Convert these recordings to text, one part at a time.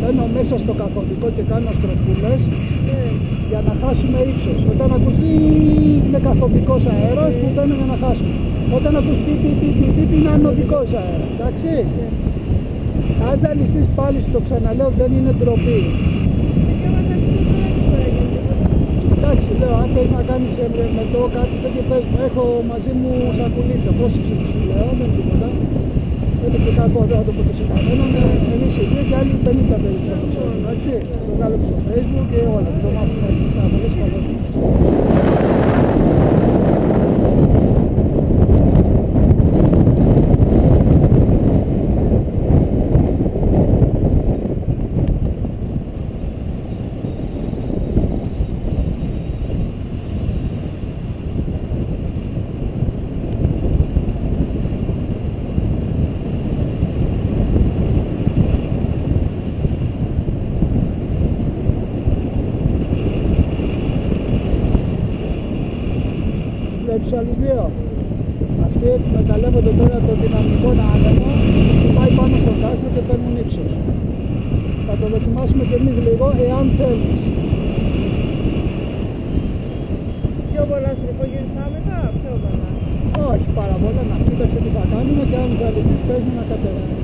μπαίνω μέσα στο καθοδικό και κάνω στροφούλες για να χάσουμε ύψος. Όταν ακούς είναι καθοδικός αέρας που μπαίνουμε να χάσουμε. Όταν ακούς πι είναι ανωδικός αέρας, εντάξει. Αν ζαλιστείς πάλι, στο ξαναλέω, δεν είναι ντροπή. Εντάξει, λέω, αν θες να κάνεις με το κάτι τέτοιο, πες μου, έχω μαζί μου σακουλίτσα, πρόσεξε που σου λέω, δεν είναι τίποτα. Δεν είναι και κακό, δεν θα το πω και σε κανέναν, εμείς οι δύο και άλλοι 50 περίπου, εντάξει. Το βγάλω στο Facebook και όλα, το μάθουμε έτσι, θα βολές καλό. Τους άλλους δύο. Αυτοί εκμεταλλεύονται τώρα το δυναμικό άνεμο που πάει πάνω στο κάστρο και παίρνουν ύψος. Θα το δοκιμάσουμε και εμείς λίγο, εάν θέλεις. Πιο πολλά στροφογενικά μετά, πιο πολλά. Όχι πάρα πολλά, να κοίταξε τι θα κάνουμε και αν ζαλιστείς πες μου να κατεβαίνει.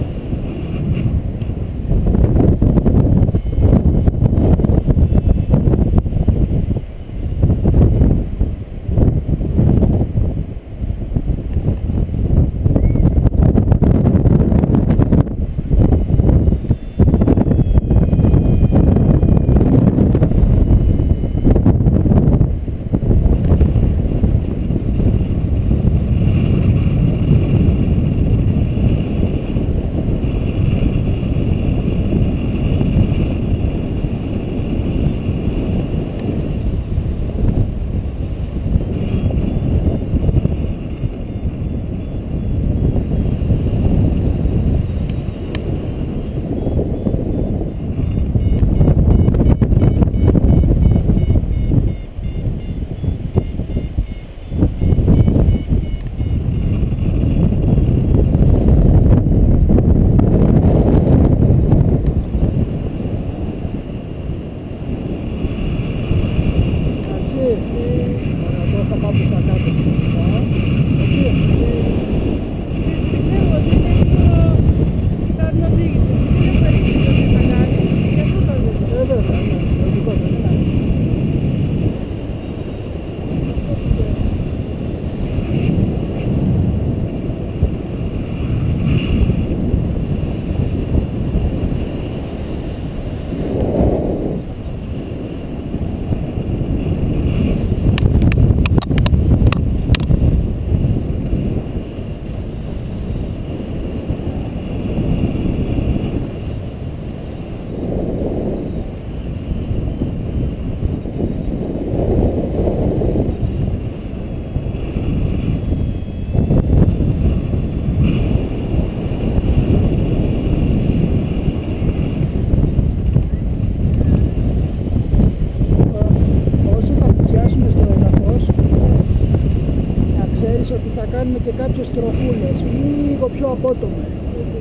Κάνουμε και κάποιες τροχούλες, λίγο πιο απότομες.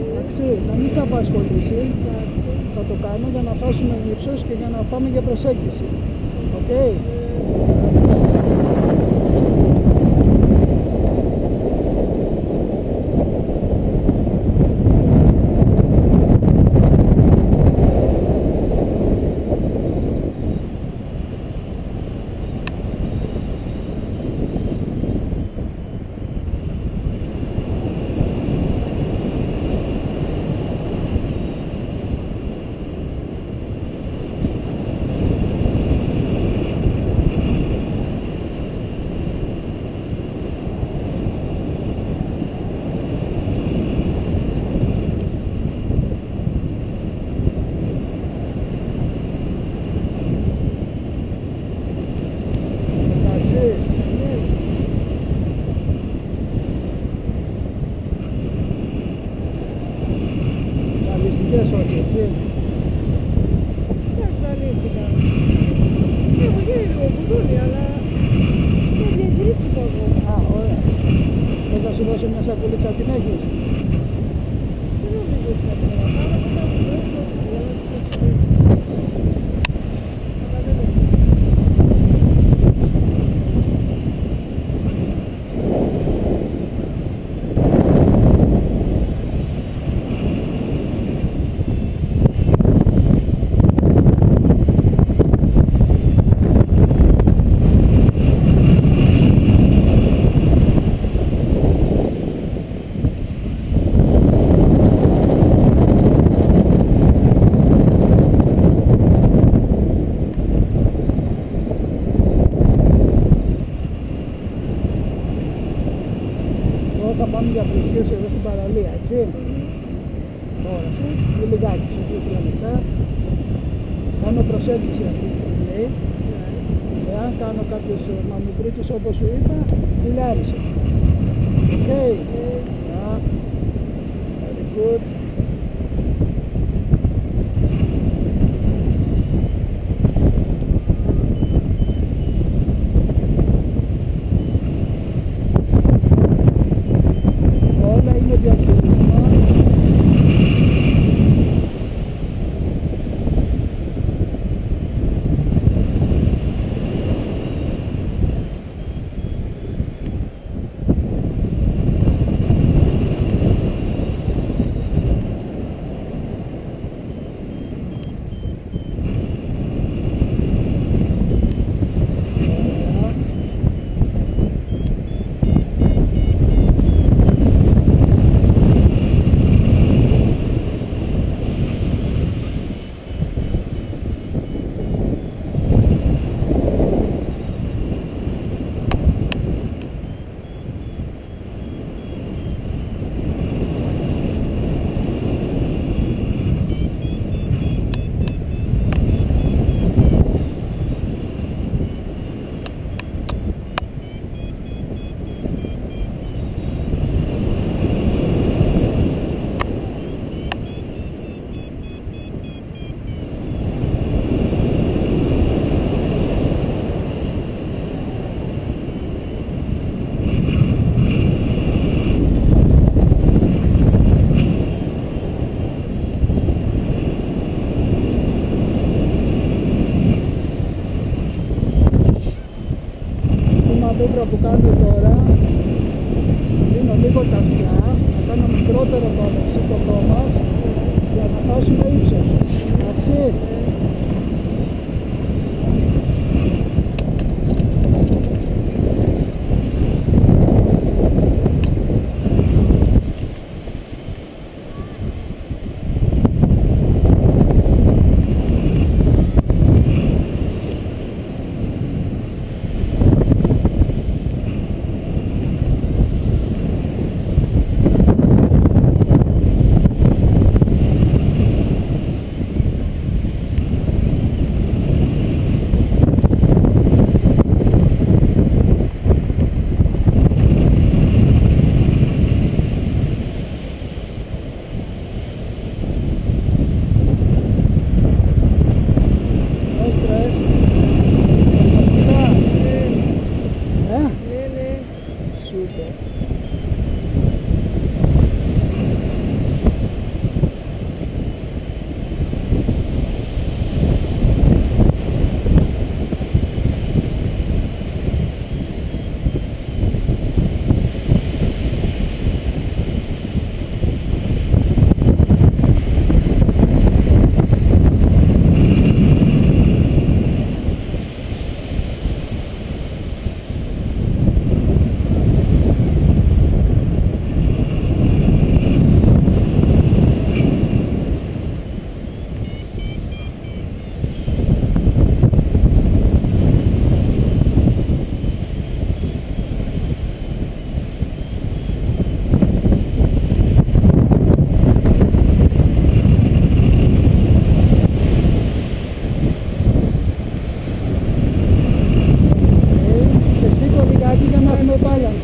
Εντάξει, να μην σε απασχολήσει, θα το κάνω για να φτάσουμε ύψος και για να πάμε για προσέγγιση. Οκ. Σακουλίτσα την έχεις? Δεν νομίζω ότι θα τηλεόραση, λιγάκι σε 2-3 λεπτά. Κάνω προσέγγιση αυτή τη στιγμή. Εάν κάνω κάποιες μαμικρούτσες όπως σου είπα, πουλάρισε. Okay. Yeah. Very good. Όλα είναι διαχειρισμένα. Που κάνω τώρα, δίνω λίγο τα αυτιά, να κάνω μικρότερο το σύντομο μας για να φτάσουμε ύψος. Εντάξει.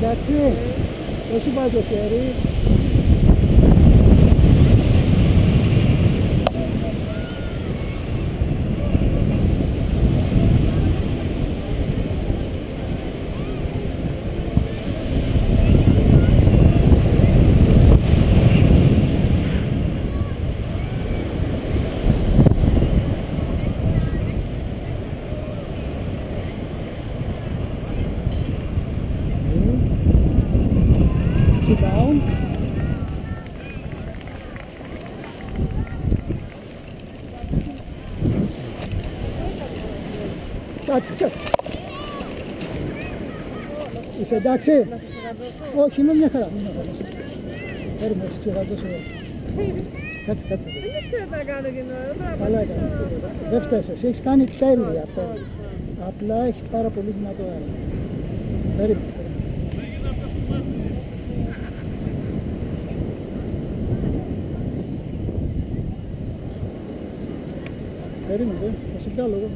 Εντάξει, όχι βάζω χέρι. Sit down. Κάτσε, κάτσε. Είσαι εντάξει? Όχι, είναι μια χαρά. Έρχομαι να σε ξεγαντώσω. Κάτσε, κάτσε. Δεν ξέρω τι να κάνω γενναία. Καλά έκανα. Δεν φταίς εσύ, έχεις κάνει τέλεια αυτό. Απλά έχει πάρα πολύ δυνατό αέρα. Περίμενε. Περίμενε, θα σε βγάλω εγώ.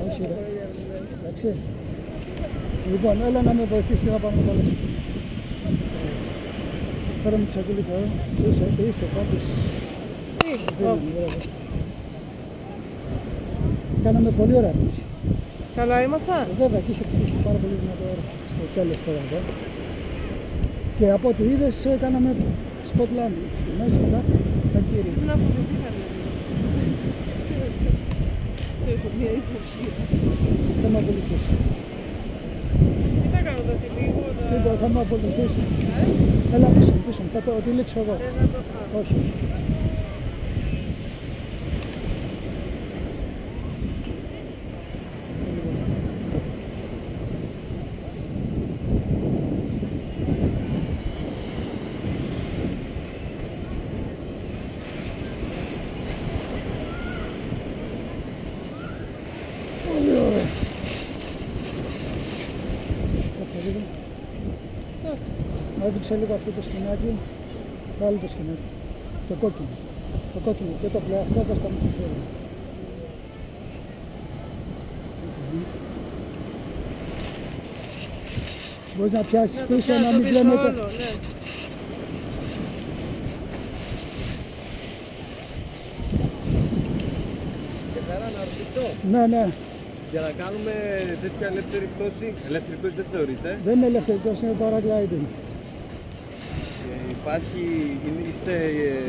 Όχι ρε, εντάξει. Λοιπόν, έλα να με βοηθήσεις και να πάμε καλά. Φέρε μου τη σακούληκα, είσαι πάντως. Κάναμε πολύ ωραία πίση. Καλά ήμασταν. Βέβαια και είχε πάρα πολύ δυνατό αέρα στο τέλος τώρα εδώ. Και από ό,τι είδες κάναμε spot landing στη μέση μετά τα κύρια. Να φοβηθήκαμε. Έχω μια υποψία. Θα με ακολουθήσει. Τι θα κάνω τώρα, λίγο να... Λοιπόν, θα με ακολουθήσει. Έλα πίσω, θα το τυλίξω εγώ. Δεν θα το κάνω. Όχι. Έδειξε λίγο αυτό το σκηνάκι, βάλει το σκηνάκι, το κόκκινο και το πλέον αυτό θα σταματήσει. Μπορείς να πιάσεις πίσω να μην βλέπετε. Και πέρα να ρωτήσω. Ναι, ναι. Για να κάνουμε τέτοια ελεύθερη πτώση, ελεύθερη πτώση δεν θεωρείται. Δεν είναι ελεύθερη πτώση, είναι paragliding. Υπάρχει, είστε...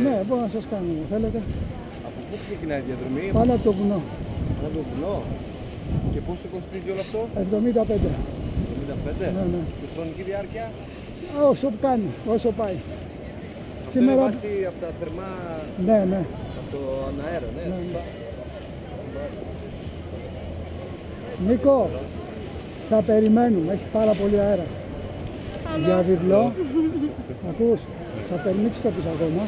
Ναι, μπορώ να σας κάνω, θέλετε. Από πού ξεκινάει η διαδρομή? Πάνω από το βουνό. Πάνω από το βουνό. Και πόσο κοστίζει όλο αυτό? 75. 75. Ναι, ναι. Και χρονική διάρκεια? Όσο κάνει, όσο πάει. Αυτό Σήμερα... είναι βάση από τα θερμά... Ναι, ναι. Από το αναέρα, ναι. Ναι, ναι. Νίκο, θα περιμένουμε, έχει πάρα πολύ αέρα. Για βιβλό, ακούς, θα περιμένεις το πίσω ακόμα.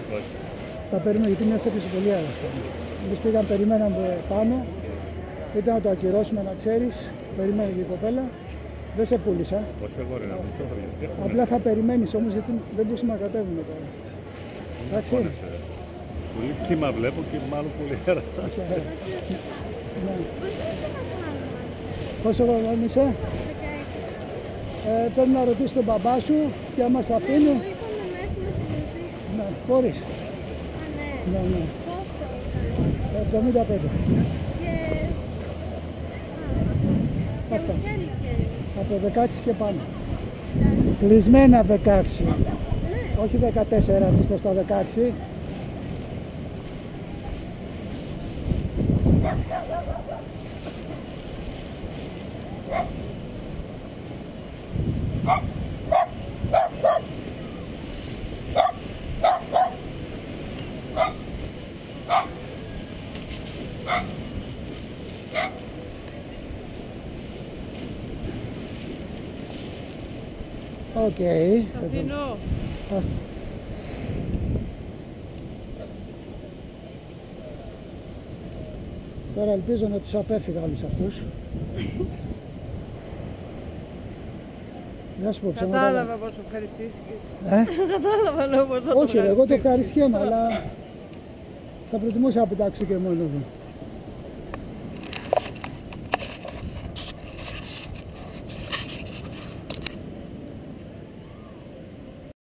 Θα περιμένουμε γιατί μοιάζει έπισε πολύ αέρα. Εμείς πήγαν, περιμέναμε πάνω, ήταν να το ακυρώσουμε να ξέρεις, περιμένει και η κοπέλα. Δεν σε πούλησα. Απλά θα περιμένεις όμως γιατί δεν μπορούσαμε να κατέβουμε τώρα. Εντάξει. Πολύ κύμα βλέπω και μάλλον πολύ αέρα. Ναι. Πόσο χρόνο είσαι? Πρέπει να ρωτήσεις τον μπαμπά σου και άμα σε αφήνει. Ναι, χωρίς. Ναι, ναι. 75. Αυτά. Από 16 και πάνω. Κλεισμένα 16. Όχι 14, προς τα 16. Οκ. Αφήνω. Τώρα ελπίζω να τους απέφυγα όλους αυτούς. Να σου πω ψέματα. Κατάλαβα πόσο ευχαριστήθηκες. Κατάλαβα λέω πόσο το Όχι, εγώ το ευχαριστιέμαι, αλλά θα προτιμούσα να πετάξω και μόνο μου.